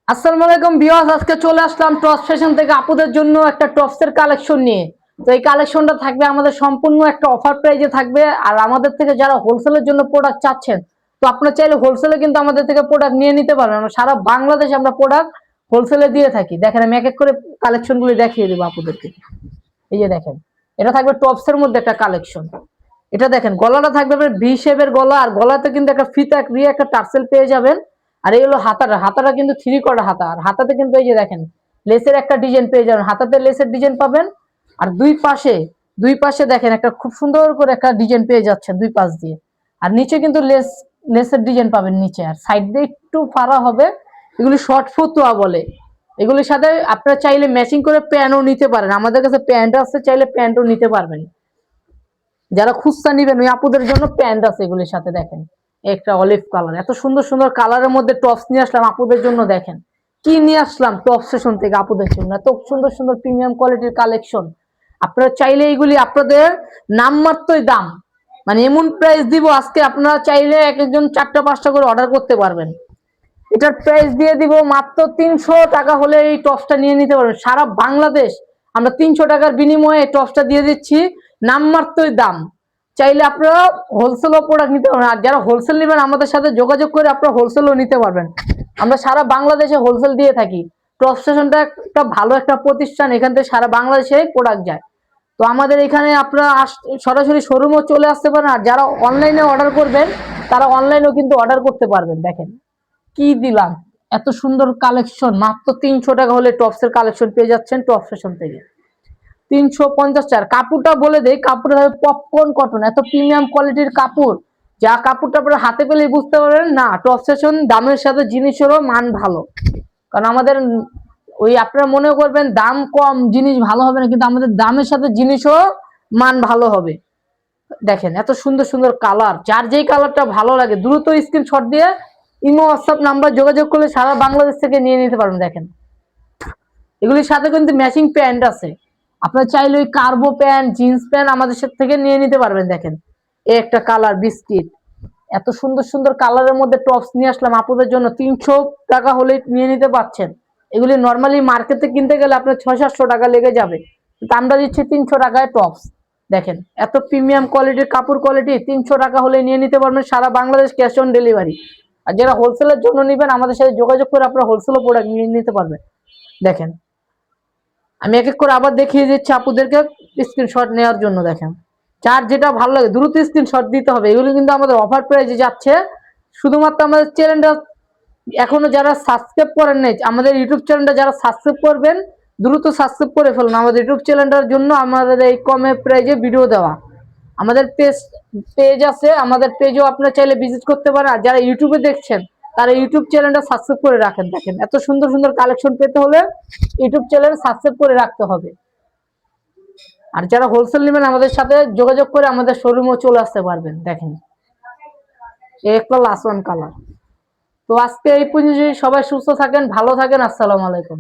আসসালামু আলাইকুম ভিউয়ার্স, আজকে চলে আসলাম টপস ফ্যাশন থেকে আপুদের জন্য একটা টপসের কালেকশন নিয়ে। তো এই কালেকশনটা থাকবে আমাদের সম্পূর্ণ একটা অফার প্রাইজে থাকবে। আর আমাদের থেকে যারা হোলসেলের জন্য প্রোডাক্ট চাচ্ছেন, তো আপনারা চাইলে হোলসেলে কিন্তু আমাদের থেকে প্রোডাক্ট নিয়ে নিতে পারবেন। আমরা সারা বাংলাদেশে আমরা প্রোডাক্ট হোলসেলে দিয়ে থাকি। দেখেন আমি এক এক করে কালেকশনগুলো দেখিয়ে দেবো আপুদেরকে। এই যে দেখেন, এটা থাকবে টপসের মধ্যে একটা কালেকশন। এটা দেখেন গলাটা থাকবে ভি শেপের গলা, আর গলাতে কিন্তু একটা ফিতা দিয়ে একটা টার্সেল পেয়ে যাবেন। আর এই হলো হাতাটা, হাতাটা কিন্তু থ্রি কোয়ার্টার হাতা। আর হাতাতে কিন্তু এই যে দেখেন লেসের একটা ডিজাইন পেয়ে যাবেন, হাতাতে লেসের ডিজাইন পাবেন। আর দুই পাশে দেখেন একটা খুব সুন্দর করে একটা ডিজাইন পেয়ে যাচ্ছেন দুই পাশ দিয়ে। আর নিচে কিন্তু লেসের ডিজাইন পাবেন নিচে, আর সাইড দিয়ে একটু ফাড়া হবে। এগুলি শর্ট ফতুয়া বলে। এগুলির সাথে আপনারা চাইলে ম্যাচিং করে প্যান্টও নিতে পারেন, আমাদের কাছে প্যান্ট আছে, চাইলে প্যান্টও নিতে পারবেন। যারা খুচরা নিবেন ওই আপুদের জন্য প্যান্ট আছে এগুলির সাথে। দেখেন একটা অলিভ কালার, এত সুন্দর সুন্দর কালারের মধ্যে টপস নিয়ে আসলাম আপুদের জন্য। দেখেন কি নিয়ে আসলাম টপ সেশন থেকে আপুদের জন্য, এত সুন্দর সুন্দর প্রিমিয়াম কোয়ালিটির কালেকশন। আপনারা চাইলে এইগুলি আপনাদের নামমাত্রই দাম, মানে এমন প্রাইস দিব আজকে, আপনারা চাইলে এক একজন 4টা 5টা করে অর্ডার করতে পারবেন। এটার প্রাইস দিয়ে দিব মাত্র 300 টাকা হলে এই টপসটা নিয়ে নিতে পারবেন। সারা বাংলাদেশ আমরা 300 টাকার বিনিময়ে এই টপসটা দিয়ে দিচ্ছি, নামমাত্রই দাম। চাইলে আপনারা হোলসেলও প্রোডাক্ট নিতে পারবেন, আর যারা হোলসেল নেবেন আমাদের সাথে যোগাযোগ করে আপনারা হোলসেলও নিতে পারবেন। আমরা সারা বাংলাদেশে হোলসেল দিয়ে থাকি। টপস স্টেশনটা একটা ভালো একটা প্রতিষ্ঠান, এখান থেকে সারা বাংলাদেশে প্রোডাক্ট যায়। তো আমাদের এখানে আপনারা সরাসরি শোরুমও চলে আসতে পারেন, আর যারা অনলাইনে অর্ডার করবেন তারা অনলাইনেও কিন্তু অর্ডার করতে পারবেন। দেখেন কি দিলাম, এত সুন্দর কালেকশন, মাত্র 300 টাকা হলে টপসের কালেকশন পেয়ে যাচ্ছেন টপ ফ্যাশন থেকে। 350 টাকা। কাপড়টা বলে দেয়, কাপড়টা হবে পপকর্ন কটন, এত প্রিমিয়াম কোয়ালিটির কাপড়, যা কাপড়টা আপনারা হাতে পেলে বুঝতে পারবেন না টপ ফ্যাশন দামের সাথে জিনিসেরও মান ভালো। কারণ আমাদের ওই আপনারা মনে করবেন দাম কম জিনিস ভালো হবে না, কিন্তু আমাদের দামের সাথে জিনিসও মান ভালো হবে। দেখেন এত সুন্দর সুন্দর কালার, যার যেই কালারটা ভালো লাগে দ্রুত স্ক্রিনশট দিয়ে ইমো হোয়াটসঅ্যাপ নাম্বার যোগাযোগ করলে সারা বাংলাদেশ থেকে নিয়ে নিতে পারবেন। দেখেন এগুলির সাথে কিন্তু ম্যাচিং প্যান্ট আছে, আপনারা চাইলে ওই কার্গো প্যান্ট জিন্স প্যান্ট আমাদের সাথে থেকে নিয়ে নিতে পারবেন। দেখেন এই একটা কালার বিস্কিট, এত সুন্দর সুন্দর কালারের মধ্যে টপস নিয়ে আসলাম আপুদের জন্য। 300 টাকা হলে নিয়ে নিতে পারছেন। এগুলি নর্মালি মার্কেটে কিনতে গেলে আপনার 600-700 টাকা লেগে যাবে, কিন্তু আমরা দিচ্ছি 300 টাকায় টপস। দেখেন এত প্রিমিয়াম কোয়ালিটির কাপড় কোয়ালিটি, 300 টাকা হলে নিয়ে নিতে পারবেন সারা বাংলাদেশ ক্যাশ অন ডেলিভারি। আর যারা হোলসেলের জন্য নেবেন আমাদের সাথে যোগাযোগ করে আপনারা হোলসেলও প্রোডাক্ট নিয়ে নিতে পারবেন। দেখেন আমি এক এক করে আবার দেখিয়ে দিচ্ছি আপুদেরকে স্ক্রিনশট নেওয়ার জন্য। দেখেন যার যেটা ভালো লাগে দ্রুত স্ক্রিনশট দিতে হবে। এগুলো কিন্তু আমাদের অফার প্রাইজে যাচ্ছে। শুধুমাত্র আমাদের চ্যানেলটা এখনো যারা সাবস্ক্রাইব করেন নাই, আমাদের ইউটিউব চ্যানেলটা যারা সাবস্ক্রাইব করবেন দ্রুত সাবস্ক্রাইব করে ফেলুন। আমাদের ইউটিউব চ্যানেলটার জন্য আমাদের এই কমে প্রাইজে ভিডিও দেওয়া। আমাদের পেজ আছে, আমাদের পেজও আপনারা চাইলে ভিজিট করতে পারেন। আর যারা ইউটিউবে দেখছেন তারা ইউটিউব চ্যানেলটা সাবস্ক্রাইব করে রাখেন। দেখেন এত সুন্দর সুন্দর কালেকশন পেতে হলে ইউটিউব চ্যানেল সাবস্ক্রাইব করে রাখতে হবে। আর যারা হোলসেল নেবেন আমাদের সাথে যোগাযোগ করে আমাদের শোরুমও চলে আসতে পারবেন। দেখেন একটা লাস্ট ওয়ান কালার। তো আজকে এই পর্যন্ত, সবাই সুস্থ থাকেন, ভালো থাকেন, আসসালামু আলাইকুম।